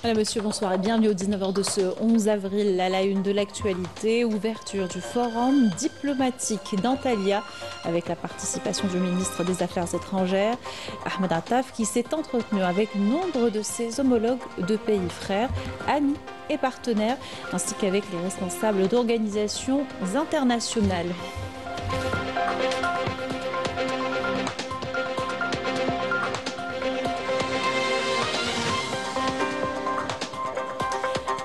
Madame, monsieur, bonsoir et bienvenue au 19h de ce 11 avril à la une de l'actualité. Ouverture du forum diplomatique d'Antalya avec la participation du ministre des Affaires étrangères, Ahmed Attaf, qui s'est entretenu avec nombre de ses homologues de pays frères, amis et partenaires, ainsi qu'avec les responsables d'organisations internationales.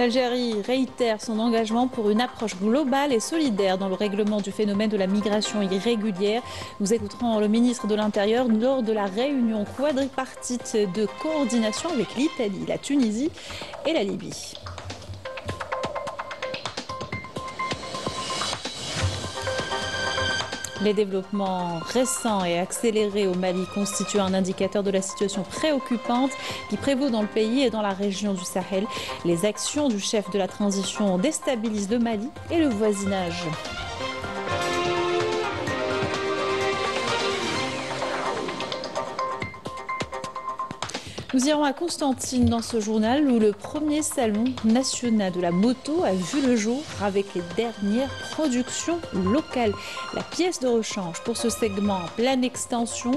L'Algérie réitère son engagement pour une approche globale et solidaire dans le règlement du phénomène de la migration irrégulière. Nous écouterons le ministre de l'Intérieur lors de la réunion quadripartite de coordination avec l'Italie, la Tunisie et la Libye. Les développements récents et accélérés au Mali constituent un indicateur de la situation préoccupante qui prévaut dans le pays et dans la région du Sahel. Les actions du chef de la transition déstabilisent le Mali et le voisinage. Nous irons à Constantine dans ce journal où le premier salon national de la moto a vu le jour avec les dernières productions locales. La pièce de rechange pour ce segment en pleine extension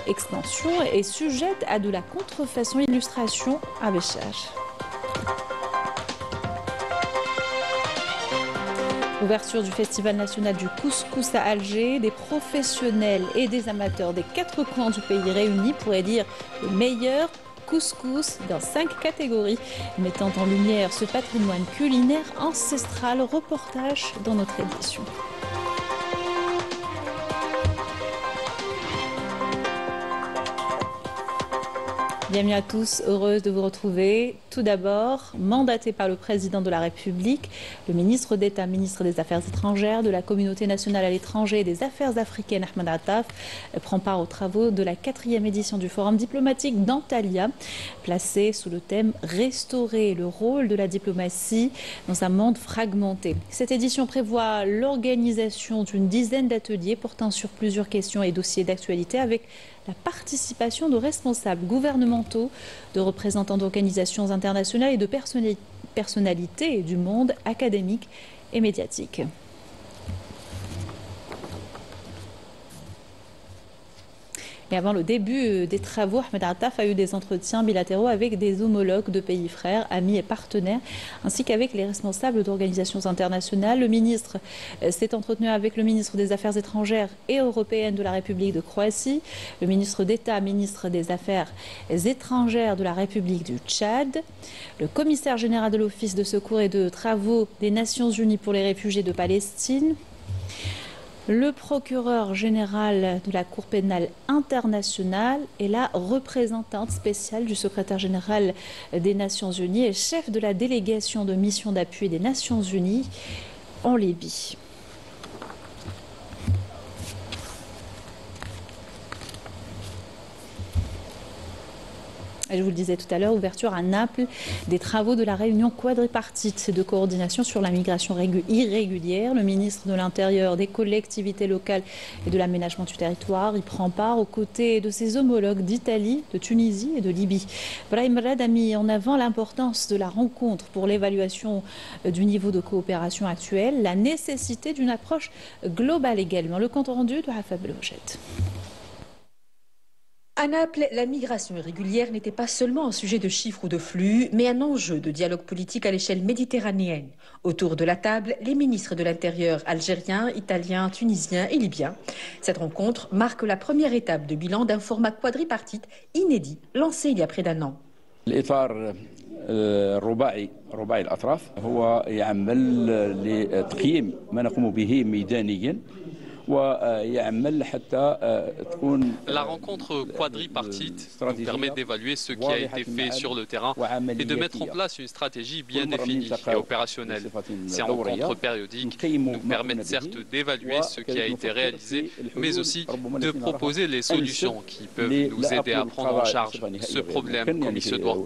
est sujette à de la contrefaçon illustration à Béchage. Ouverture du Festival national du couscous à Alger, des professionnels et des amateurs des quatre coins du pays réunis pour élire le meilleur couscous dans 5 catégories, mettant en lumière ce patrimoine culinaire ancestral. Reportage dans notre édition. Bienvenue à tous, heureuse de vous retrouver. Tout d'abord, mandaté par le président de la République, le ministre d'État, ministre des Affaires étrangères, de la communauté nationale à l'étranger et des Affaires africaines, Ahmed Attaf, prend part aux travaux de la 4e édition du Forum diplomatique d'Antalya, placé sous le thème « Restaurer le rôle de la diplomatie dans un monde fragmenté ». Cette édition prévoit l'organisation d'une dizaine d'ateliers portant sur plusieurs questions et dossiers d'actualité avec la participation de responsables gouvernementaux, de représentants d'organisations internationales et de personnalités du monde académique et médiatique. Et avant le début des travaux, Ahmed Attaf a eu des entretiens bilatéraux avec des homologues de pays frères, amis et partenaires, ainsi qu'avec les responsables d'organisations internationales. Le ministre s'est entretenu avec le ministre des Affaires étrangères et européennes de la République de Croatie, le ministre d'État, ministre des Affaires étrangères de la République du Tchad, le commissaire général de l'Office de secours et de travaux des Nations Unies pour les réfugiés de Palestine, le procureur général de la Cour pénale internationale et la représentante spéciale du secrétaire général des Nations Unies et chef de la délégation de mission d'appui des Nations Unies en Libye. Je vous le disais tout à l'heure, ouverture à Naples des travaux de la réunion quadripartite de coordination sur la migration irrégulière. Le ministre de l'Intérieur, des collectivités locales et de l'aménagement du territoire y prend part aux côtés de ses homologues d'Italie, de Tunisie et de Libye. Brahim Rad a mis en avant l'importance de la rencontre pour l'évaluation du niveau de coopération actuel, la nécessité d'une approche globale également. Le compte rendu de Rafa Beloujet. À Naples, la migration irrégulière n'était pas seulement un sujet de chiffres ou de flux, mais un enjeu de dialogue politique à l'échelle méditerranéenne. Autour de la table, les ministres de l'Intérieur algériens, italiens, tunisiens et libyens. Cette rencontre marque la première étape de bilan d'un format quadripartite inédit, lancé il y a près d'un an. الرباعي الأطراف هو يعمل لتقييم ما نقوم به ميدانيا. La rencontre quadripartite nous permet d'évaluer ce qui a été fait sur le terrain et de mettre en place une stratégie bien définie et opérationnelle. Ces rencontres périodiques nous permettent certes d'évaluer ce qui a été réalisé, mais aussi de proposer les solutions qui peuvent nous aider à prendre en charge ce problème comme il se doit.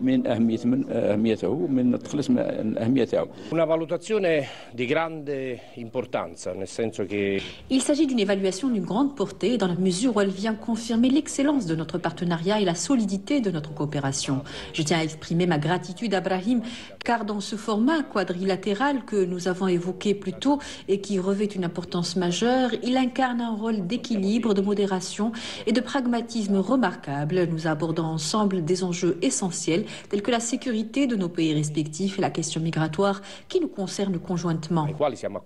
من أهميته ومن تخلص من أهمية تاعو. Una valutazione di grande importanza, nel senso che Il s'agit d'une évaluation d'une grande portée dans la mesure où elle vient confirmer l'excellence de notre partenariat et la solidité de notre coopération. Je tiens à exprimer ma gratitude à Brahim, car dans ce format quadrilatéral que nous avons évoqué plus tôt et qui revêt une importance majeure, il incarne un rôle d'équilibre, de modération et de pragmatisme remarquable. Nous abordons ensemble des enjeux essentiels tels que la sécurité de nos pays respectifs et la question migratoire qui nous concerne conjointement. nei quali siamo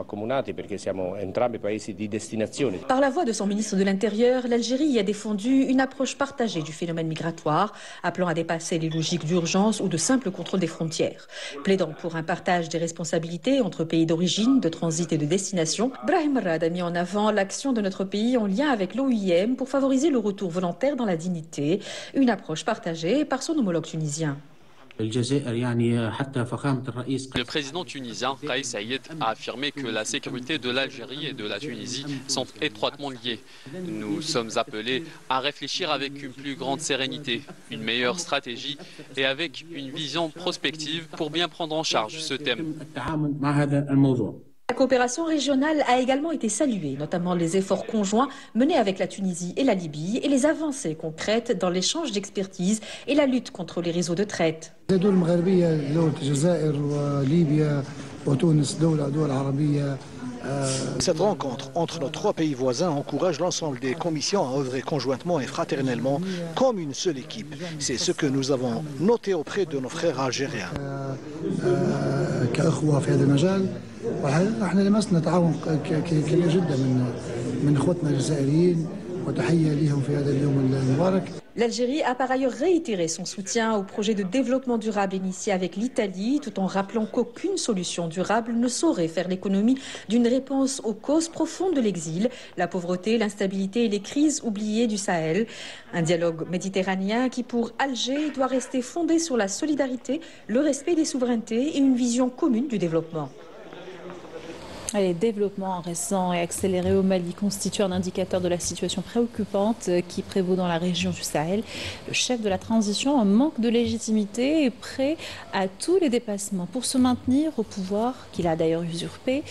accomunati perché siamo entrambi paesi di destinazione. Par la voix de son ministre de l'Intérieur, l'Algérie y a défendu une approche partagée du phénomène migratoire, appelant à dépasser les logiques d'urgence ou de simple contrôle des frontières. Plaidant pour un partage des responsabilités entre pays d'origine, de transit et de destination, Brahim Rad a mis en avant l'action de notre pays en lien avec l'OIM pour favoriser le retour volontaire dans la dignité, une approche partagée par son homologue tunisien. Le président tunisien, Kais Saied, a affirmé que la sécurité de l'Algérie et de la Tunisie sont étroitement liées. Nous sommes appelés à réfléchir avec une plus grande sérénité, une meilleure stratégie et avec une vision prospective pour bien prendre en charge ce thème. La coopération régionale a également été saluée, notamment les efforts conjoints menés avec la Tunisie et la Libye et les avancées concrètes dans l'échange d'expertise et la lutte contre les réseaux de traite. Cette rencontre entre nos trois pays voisins encourage l'ensemble des commissions à œuvrer conjointement et fraternellement comme une seule équipe. C'est ce que nous avons noté auprès de nos frères algériens. احنا لمسنا تعاون كبير جدا من اخوتنا الجزائريين وتحيه لهم في هذا اليوم المبارك. L'Algérie a par ailleurs réitéré son soutien au projet de développement durable initié avec l'Italie, tout en rappelant qu'aucune solution durable ne saurait faire l'économie d'une réponse aux causes profondes de l'exil, la pauvreté, l'instabilité et les crises oubliées du Sahel. Un dialogue méditerranéen qui, pour Alger, doit rester fondé sur la solidarité, le respect des souverainetés et une vision commune du développement. Les développements récents et accélérés au Mali constituent un indicateur de la situation préoccupante qui prévaut dans la région du Sahel. Le chef de la transition, en manque de légitimité, est prêt à tous les dépassements pour se maintenir au pouvoir, qu'il a d'ailleurs usurpé,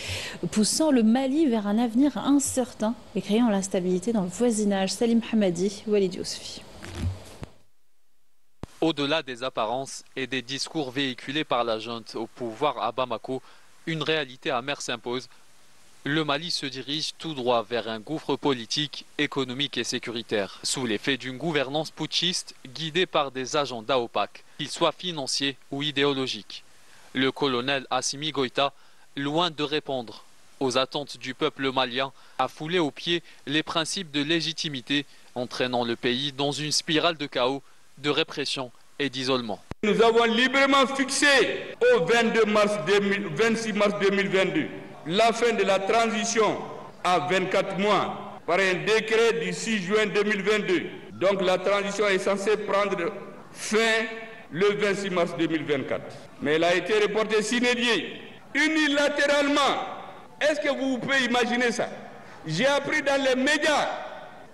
poussant le Mali vers un avenir incertain et créant l'instabilité dans le voisinage. Salim Hamadi, Walid Yousfi. Au-delà des apparences et des discours véhiculés par la junte au pouvoir à Bamako, une réalité amère s'impose. Le Mali se dirige tout droit vers un gouffre politique, économique et sécuritaire, sous l'effet d'une gouvernance putschiste guidée par des agendas opaques, qu'ils soient financiers ou idéologiques. Le colonel Assimi Goïta, loin de répondre aux attentes du peuple malien, a foulé aux pieds les principes de légitimité, entraînant le pays dans une spirale de chaos, de répression et d'isolement. Nous avons librement fixé au 26 mars 2022 la fin de la transition à 24 mois par un décret du 6 juin 2022. Donc la transition est censée prendre fin le 26 mars 2024. Mais elle a été reportée sine die, unilatéralement. Est-ce que vous pouvez imaginer ça? J'ai appris dans les médias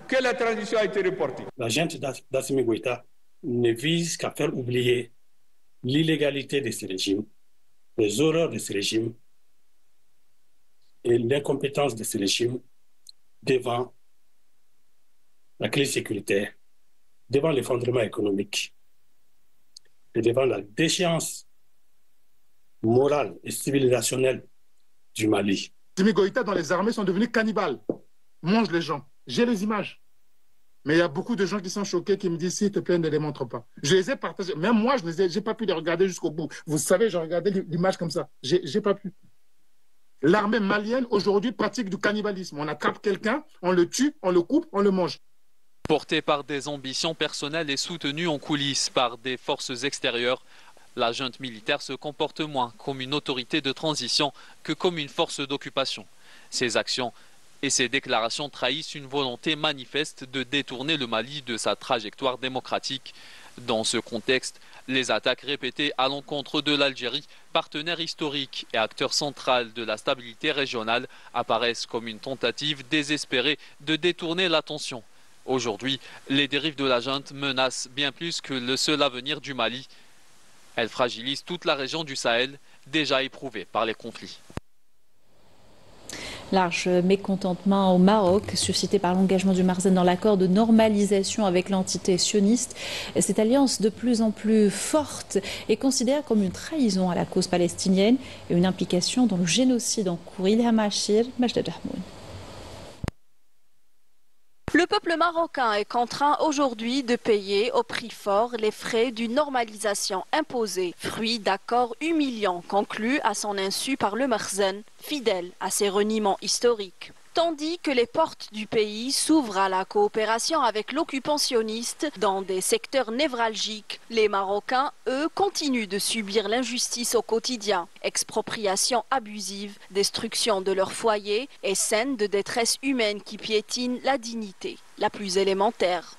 que la transition a été reportée. La junte d'Assimi Goïta ne vise qu'à faire oublier l'illégalité de ce régime, les horreurs de ce régime et l'incompétence de ce régime devant la crise sécuritaire, devant l'effondrement économique et devant la déchéance morale et civilisationnelle du Mali. Assimi Goïta dans les armées sont devenus cannibales, mangent les gens. J'ai les images. Mais il y a beaucoup de gens qui sont choqués, qui me disent, s'il te plaît, ne les montre pas. Je les ai partagés. Même moi, je n'ai pas pu les regarder jusqu'au bout. Vous savez, j'ai regardé l'image comme ça. J'ai pas pu. L'armée malienne, aujourd'hui, pratique du cannibalisme. On attrape quelqu'un, on le tue, on le coupe, on le mange. Portée par des ambitions personnelles et soutenue en coulisses par des forces extérieures, la junte militaire se comporte moins comme une autorité de transition que comme une force d'occupation. Ses actions et ces déclarations trahissent une volonté manifeste de détourner le Mali de sa trajectoire démocratique. Dans ce contexte, les attaques répétées à l'encontre de l'Algérie, partenaire historique et acteur central de la stabilité régionale, apparaissent comme une tentative désespérée de détourner l'attention Aujourd'hui, les dérives de la junte menacent bien plus que le seul avenir du Mali. Elles fragilisent toute la région du Sahel, déjà éprouvée par les conflits. Large mécontentement au Maroc, suscité par l'engagement du Marzen dans l'accord de normalisation avec l'entité sioniste. Cette alliance de plus en plus forte est considérée comme une trahison à la cause palestinienne et une implication dans le génocide en cours. Ilham Achir, Majda Dahmoun. Le peuple marocain est contraint aujourd'hui de payer au prix fort les frais d'une normalisation imposée, fruit d'accords humiliants conclus à son insu par le Marzen, fidèle à ses reniements historiques. Tandis que les portes du pays s'ouvrent à la coopération avec l'occupant sioniste dans des secteurs névralgiques, les Marocains, eux, continuent de subir l'injustice au quotidien. Expropriation abusive, destruction de leur foyer et scènes de détresse humaine qui piétinent la dignité la plus élémentaire.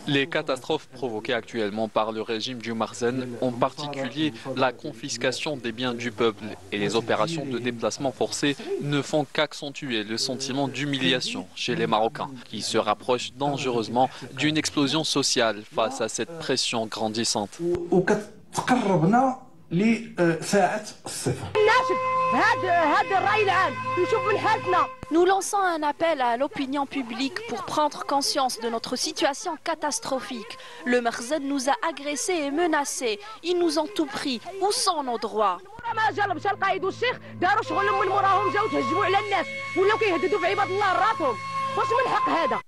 Les catastrophes provoquées actuellement par le régime du Marzen, en particulier la confiscation des biens du peuple et les opérations de déplacement forcé, ne font qu'accentuer le sentiment d'humiliation chez les Marocains, qui se rapprochent dangereusement d'une explosion sociale face à cette pression grandissante. Nous lançons un appel à l'opinion publique pour prendre conscience de notre situation catastrophique. Le Marzen nous a agressés et menacés. Ils nous ont tout pris. Où sont nos droits?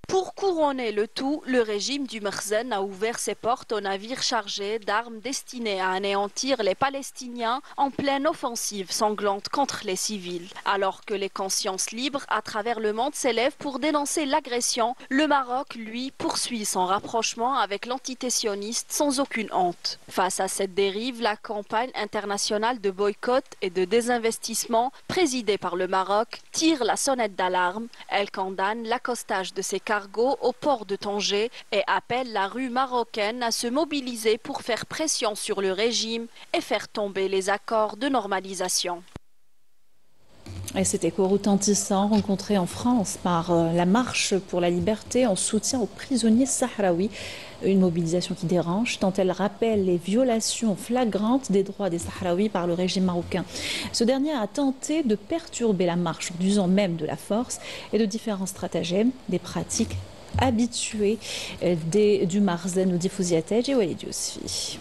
Pour couronner le tout, le régime du Marzen a ouvert ses portes aux navires chargés d'armes destinées à anéantir les Palestiniens en pleine offensive sanglante contre les civils. Alors que les consciences libres à travers le monde s'élèvent pour dénoncer l'agression, le Maroc, lui, poursuit son rapprochement avec l'entité sioniste sans aucune honte. Face à cette dérive, la campagne internationale de boycott et de désinvestissement présidée par le Maroc tire la sonnette d'alarme. Elle condamne l'accostage de ces cargos au port de Tanger et appelle la rue marocaine à se mobiliser pour faire pression sur le régime et faire tomber les accords de normalisation. Et cet écho retentissant rencontré en France par la marche pour la liberté en soutien aux prisonniers sahraouis. Une mobilisation qui dérange tant elle rappelle les violations flagrantes des droits des Sahraouis par le régime marocain. Ce dernier a tenté de perturber la marche en usant même de la force et de différents stratagèmes, des pratiques habituées du Marzen ou des Fouziatej et Walid Yousfi.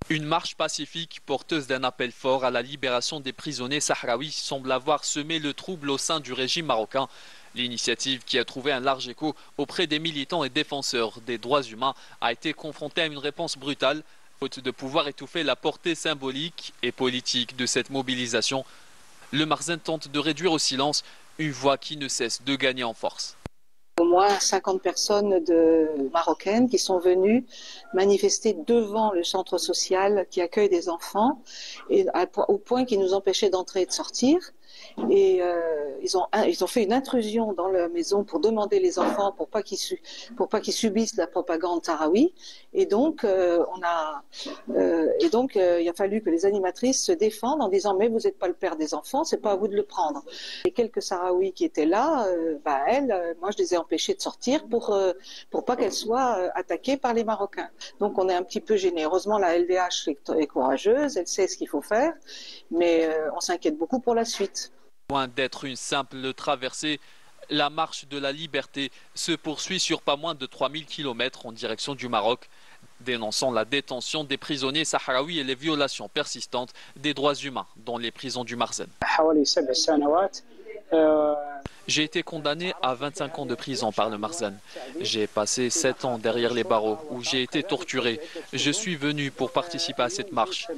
Une marche pacifique porteuse d'un appel fort à la libération des prisonniers sahraouis semble avoir semé le trouble au sein du régime marocain. L'initiative, qui a trouvé un large écho auprès des militants et défenseurs des droits humains, a été confrontée à une réponse brutale, faute de pouvoir étouffer la portée symbolique et politique de cette mobilisation. Le Marzen tente de réduire au silence une voix qui ne cesse de gagner en force. Au moins 50 personnes marocaines qui sont venues manifester devant le centre social qui accueille des enfants, et au point qu'ils nous empêchaient d'entrer et de sortir. Et ils ont fait une intrusion dans la maison pour demander les enfants pour pas qu'ils subissent la propagande sahraoui. Et donc il a fallu que les animatrices se défendent en disant mais vous n'êtes pas le père des enfants, c'est pas à vous de le prendre. Les quelques Sahraouis qui étaient là, moi je les ai empêchés de sortir pour pas qu'elles soient attaquées par les Marocains. Donc on est un petit peu gênés. Heureusement la LDH est courageuse, elle sait ce qu'il faut faire, mais on s'inquiète beaucoup pour la suite. Loin d'être une simple traversée, la marche de la liberté se poursuit sur pas moins de 3000 km en direction du Maroc, dénonçant la détention des prisonniers sahraouis et les violations persistantes des droits humains dans les prisons du Marzen. J'ai été condamné à 25 ans de prison par le Marzen. J'ai passé 7 ans derrière les barreaux où j'ai été torturé. Je suis venu pour participer à cette marche.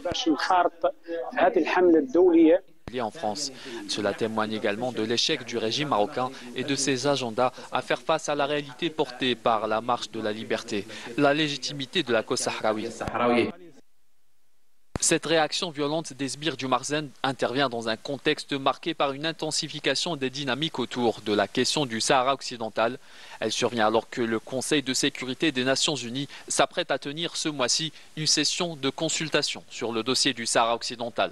En France. Cela témoigne également de l'échec du régime marocain et de ses agendas à faire face à la réalité portée par la marche de la liberté, la légitimité de la cause sahraoui. Cette réaction violente des sbires du Marzen intervient dans un contexte marqué par une intensification des dynamiques autour de la question du Sahara occidental. Elle survient alors que le Conseil de sécurité des Nations Unies s'apprête à tenir ce mois-ci une session de consultation sur le dossier du Sahara occidental.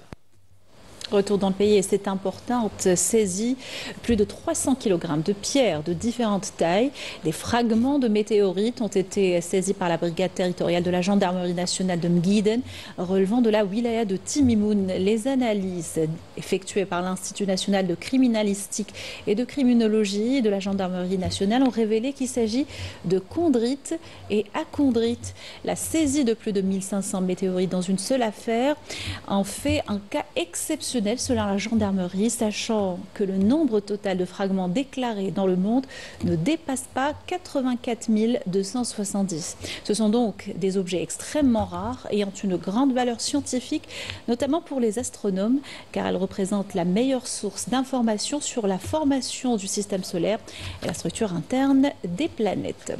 Retour dans le pays et cette importante saisie, plus de 300 kg de pierres de différentes tailles. Des fragments de météorites ont été saisis par la brigade territoriale de la gendarmerie nationale de Mguiden, relevant de la wilaya de Timimoun. Les analyses effectuées par l'Institut national de criminalistique et de criminologie de la gendarmerie nationale ont révélé qu'il s'agit de chondrites et achondrites. La saisie de plus de 1500 météorites dans une seule affaire en fait un cas exceptionnel selon la gendarmerie, sachant que le nombre total de fragments déclarés dans le monde ne dépasse pas 84 270. Ce sont donc des objets extrêmement rares ayant une grande valeur scientifique, notamment pour les astronomes, car elles représentent la meilleure source d'informations sur la formation du système solaire et la structure interne des planètes.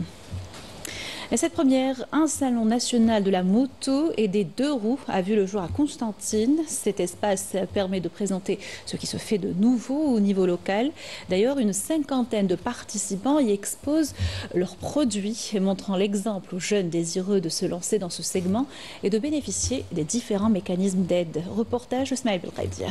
Et cette première, un salon national de la moto et des deux roues a vu le jour à Constantine. Cet espace permet de présenter ce qui se fait de nouveau au niveau local. D'ailleurs, une cinquantaine de participants y exposent leurs produits, montrant l'exemple aux jeunes désireux de se lancer dans ce segment et de bénéficier des différents mécanismes d'aide. Reportage de Smaïl Belkhaïdia.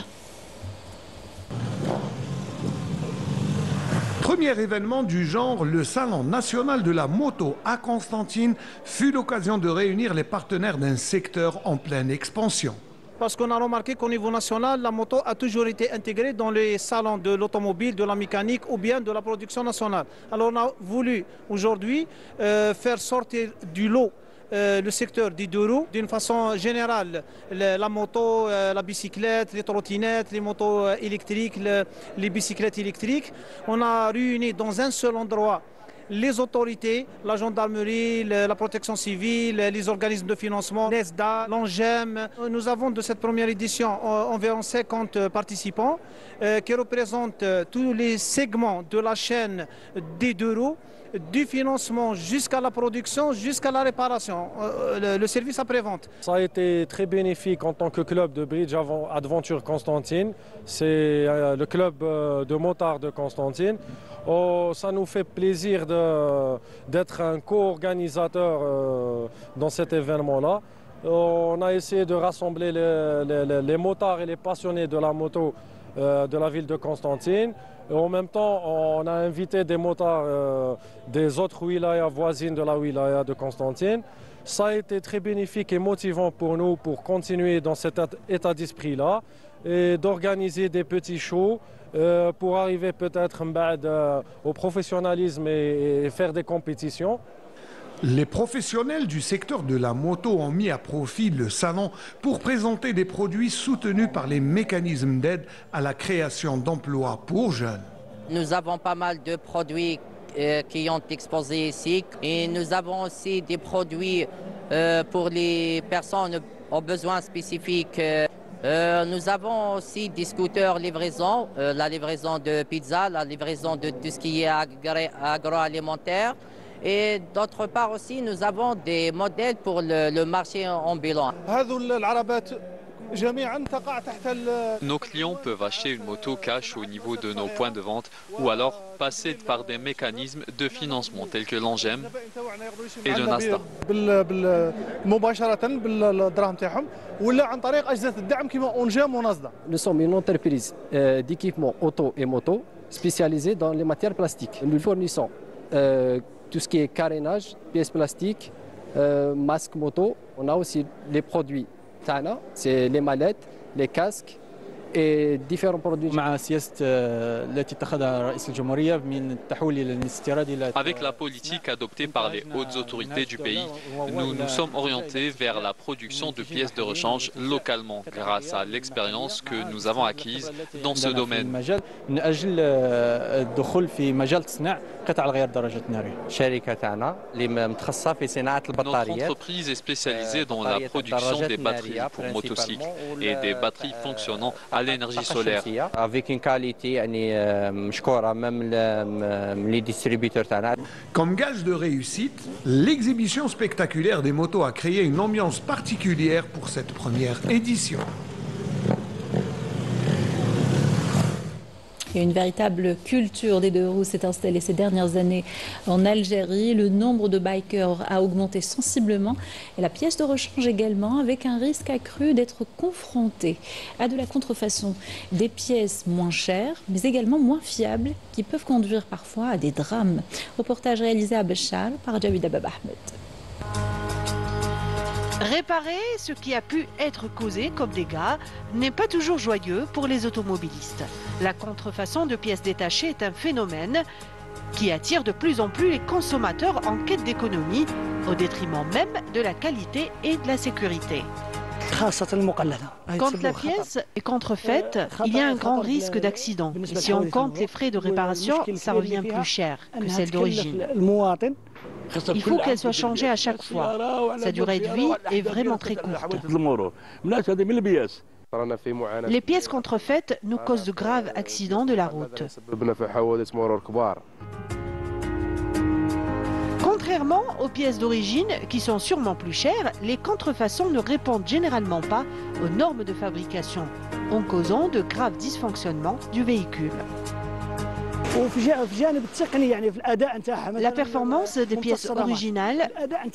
Premier événement du genre, le Salon national de la moto à Constantine fut l'occasion de réunir les partenaires d'un secteur en pleine expansion. Parce qu'on a remarqué qu'au niveau national, la moto a toujours été intégrée dans les salons de l'automobile, de la mécanique ou bien de la production nationale. Alors on a voulu aujourd'hui faire sortir du lot le secteur des deux roues. D'une façon générale, la moto, la bicyclette, les trottinettes, les motos électriques, les bicyclettes électriques. On a réuni dans un seul endroit les autorités, la gendarmerie, la protection civile, les organismes de financement, l'ESDA, l'ANGEM. Nous avons de cette première édition environ 50 participants qui représentent tous les segments de la chaîne des deux roues, du financement jusqu'à la production, jusqu'à la réparation, le service après-vente. Ça a été très bénéfique en tant que club de Bridge Adventure Constantine. C'est le club de motards de Constantine. Ça nous fait plaisir d'être un co-organisateur dans cet événement-là. On a essayé de rassembler les motards et les passionnés de la moto de la ville de Constantine. Et en même temps, on a invité des motards des autres wilayas voisines de la wilaya de Constantine. Ça a été très bénéfique et motivant pour nous pour continuer dans cet état d'esprit-là et d'organiser des petits shows pour arriver peut-être au professionnalisme et faire des compétitions. Les professionnels du secteur de la moto ont mis à profit le salon pour présenter des produits soutenus par les mécanismes d'aide à la création d'emplois pour jeunes. Nous avons pas mal de produits qui ont exposé ici et nous avons aussi des produits pour les personnes aux besoins spécifiques. Nous avons aussi des scooters livraison, la livraison de pizza, la livraison de tout ce qui est agroalimentaire. Et d'autre part aussi, nous avons des modèles pour le marché ambulant. Nos clients peuvent acheter une moto cash au niveau de nos points de vente ou alors passer par des mécanismes de financement tels que l'ANGEM et le NASTA. Nous sommes une entreprise d'équipement auto et moto spécialisée dans les matières plastiques. Nous fournissons tout ce qui est carénage, pièces plastiques, masques moto. On a aussi les produits Tana, c'est les mallettes, les casques et différents produits. Avec la politique adoptée par les hautes autorités du pays, nous nous sommes orientés vers la production de pièces de rechange localement grâce à l'expérience que nous avons acquise dans ce domaine. Notre entreprise est spécialisée dans la production des batteries pour motocycles et des batteries fonctionnant à l'énergie solaire. Avec une qualité, même les distributeurs. Comme gage de réussite, l'exhibition spectaculaire des motos a créé une ambiance particulière pour cette première édition. Et une véritable culture des deux roues s'est installée ces dernières années en Algérie. Le nombre de bikers a augmenté sensiblement et la pièce de rechange également, avec un risque accru d'être confronté à de la contrefaçon. Des pièces moins chères, mais également moins fiables, qui peuvent conduire parfois à des drames. Reportage réalisé à Béchar par Jawida Bab Ahmed. Réparer ce qui a pu être causé comme dégâts n'est pas toujours joyeux pour les automobilistes. La contrefaçon de pièces détachées est un phénomène qui attire de plus en plus les consommateurs en quête d'économie, au détriment même de la qualité et de la sécurité. Quand la pièce est contrefaite, il y a un grand risque d'accident. Et si on compte les frais de réparation, ça revient plus cher que celle d'origine. Il faut qu'elle soit changée à chaque fois. Sa durée de vie est vraiment très courte. Les pièces contrefaites nous causent de graves accidents de la route. Contrairement aux pièces d'origine, qui sont sûrement plus chères, les contrefaçons ne répondent généralement pas aux normes de fabrication, en causant de graves dysfonctionnements du véhicule. La performance des pièces originales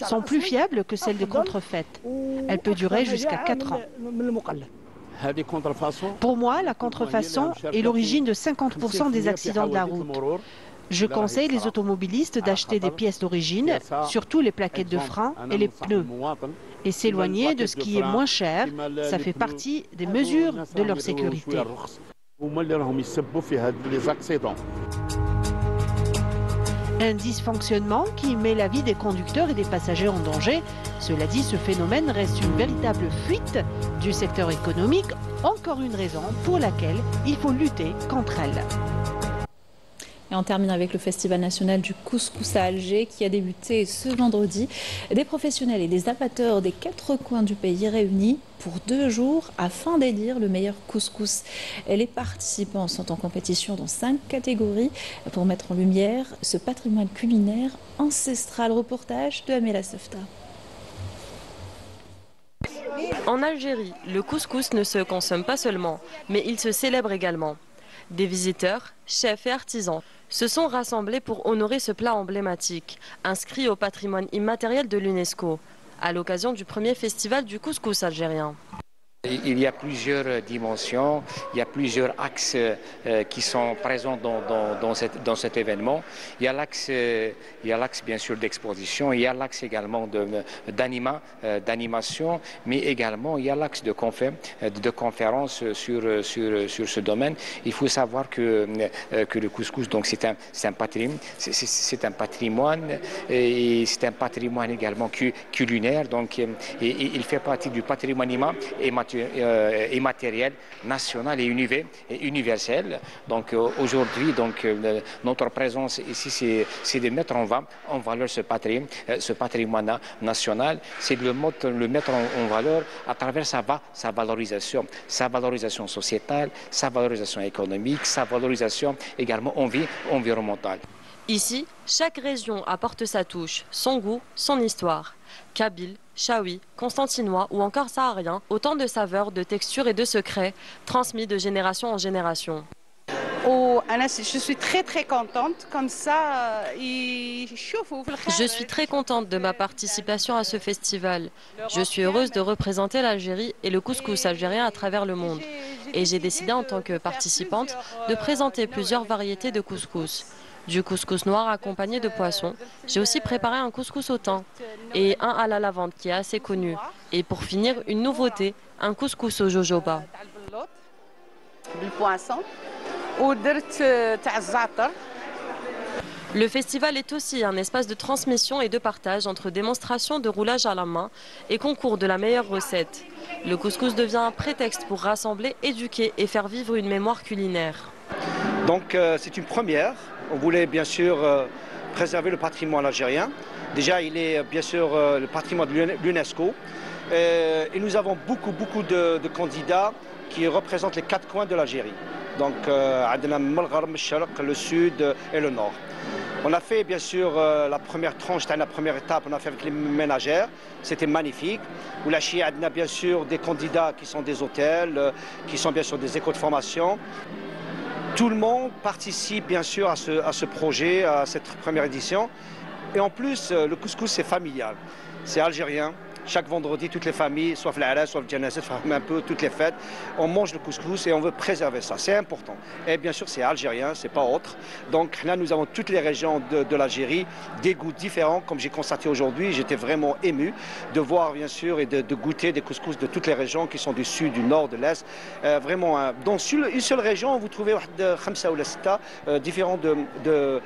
sont plus fiables que celles de contrefaites. Elle peut durer jusqu'à 4 ans. Pour moi, la contrefaçon est l'origine de 50% des accidents de la route. Je conseille les automobilistes d'acheter des pièces d'origine, surtout les plaquettes de frein et les pneus, et s'éloigner de ce qui est moins cher. Ça fait partie des mesures de leur sécurité. Un dysfonctionnement qui met la vie des conducteurs et des passagers en danger. Cela dit, ce phénomène reste une véritable fuite du secteur économique, encore une raison pour laquelle il faut lutter contre elle. Et on termine avec le Festival national du couscous à Alger qui a débuté ce vendredi. Des professionnels et des amateurs des 4 coins du pays réunis pour 2 jours afin d'élire le meilleur couscous. Et les participants sont en compétition dans 5 catégories pour mettre en lumière ce patrimoine culinaire ancestral. Reportage de Amela Sefta. En Algérie, le couscous ne se consomme pas seulement, mais il se célèbre également. Des visiteurs, chefs et artisans se sont rassemblés pour honorer ce plat emblématique, inscrit au patrimoine immatériel de l'UNESCO, à l'occasion du premier festival du couscous algérien. Il y a plusieurs dimensions, il y a plusieurs axes qui sont présents dans cet événement. Il y a l'axe bien sûr d'exposition, il y a l'axe également d'animation, mais également il y a l'axe de conférence sur ce domaine. Il faut savoir que le couscous, donc c'est un patrimoine, et c'est un patrimoine également culinaire, donc il fait partie du patrimoine immatériel, national et universel. Donc aujourd'hui, notre présence ici, c'est de mettre en valeur ce patrimoine national, c'est de le mettre en valeur à travers sa valorisation sociétale, sa valorisation économique, sa valorisation également environnementale. Ici, chaque région apporte sa touche, son goût, son histoire. Kabyle, Chaoui, constantinois ou encore saharien, autant de saveurs, de textures et de secrets transmis de génération en génération. Je suis très contente, comme ça, je suis très contente de ma participation à ce festival. Je suis heureuse de représenter l'Algérie et le couscous algérien à travers le monde. Et j'ai décidé en tant que participante de présenter plusieurs variétés de couscous. Du couscous noir accompagné de poissons. J'ai aussi préparé un couscous au thym et un à la lavande qui est assez connu. Et pour finir, une nouveauté, un couscous au jojoba. Le festival est aussi un espace de transmission et de partage entre démonstrations de roulage à la main et concours de la meilleure recette. Le couscous devient un prétexte pour rassembler, éduquer et faire vivre une mémoire culinaire. Donc c'est une première. On voulait bien sûr préserver le patrimoine algérien. Déjà, il est bien sûr le patrimoine de l'UNESCO. Et nous avons beaucoup de candidats qui représentent les 4 coins de l'Algérie. Donc, le sud et le nord. On a fait bien sûr la première tranche, la première étape, on a fait avec les ménagères. C'était magnifique. Où la Chia a bien sûr des candidats qui sont des hôtels, qui sont bien sûr des écoles de formation. Tout le monde participe bien sûr à ce projet, à cette première édition. Et en plus, le couscous c'est familial, c'est algérien. Chaque vendredi, toutes les familles, soit Flaara, soit Janazet, un peu toutes les fêtes, on mange le couscous et on veut préserver ça. C'est important. Et bien sûr, c'est algérien, c'est pas autre. Donc là, nous avons toutes les régions de l'Algérie, des goûts différents. Comme j'ai constaté aujourd'hui, j'étais vraiment ému de voir, bien sûr, et de goûter des couscous de toutes les régions qui sont du sud, du nord, de l'est. Vraiment, dans une seule région, vous trouvez différents de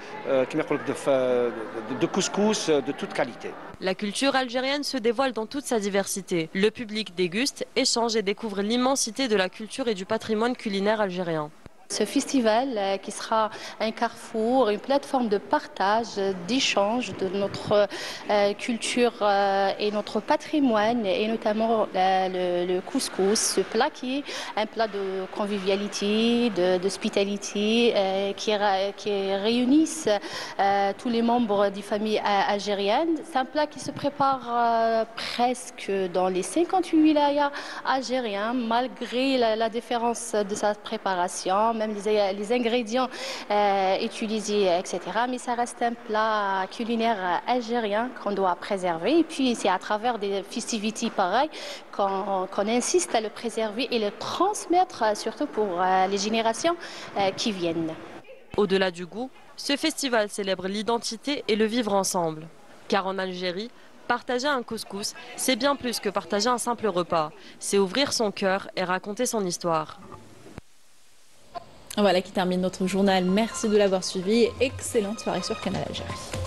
couscous de toute qualité. La culture algérienne se dévoile dans toute sa diversité. Le public déguste, échange et découvre l'immensité de la culture et du patrimoine culinaire algérien. Ce festival qui sera un carrefour, une plateforme de partage, d'échange de notre culture et notre patrimoine, et notamment le couscous, ce plat qui est un plat de convivialité, d'hospitalité, qui réunissent tous les membres des familles algériennes. C'est un plat qui se prépare presque dans les 58 wilayas algériens, malgré la différence de sa préparation, même les ingrédients utilisés, etc. Mais ça reste un plat culinaire algérien qu'on doit préserver. Et puis c'est à travers des festivités pareilles qu'on insiste à le préserver et le transmettre, surtout pour les générations qui viennent. Au-delà du goût, ce festival célèbre l'identité et le vivre ensemble. Car en Algérie, partager un couscous, c'est bien plus que partager un simple repas. C'est ouvrir son cœur et raconter son histoire. Voilà qui termine notre journal. Merci de l'avoir suivi et excellente soirée sur Canal Algérie.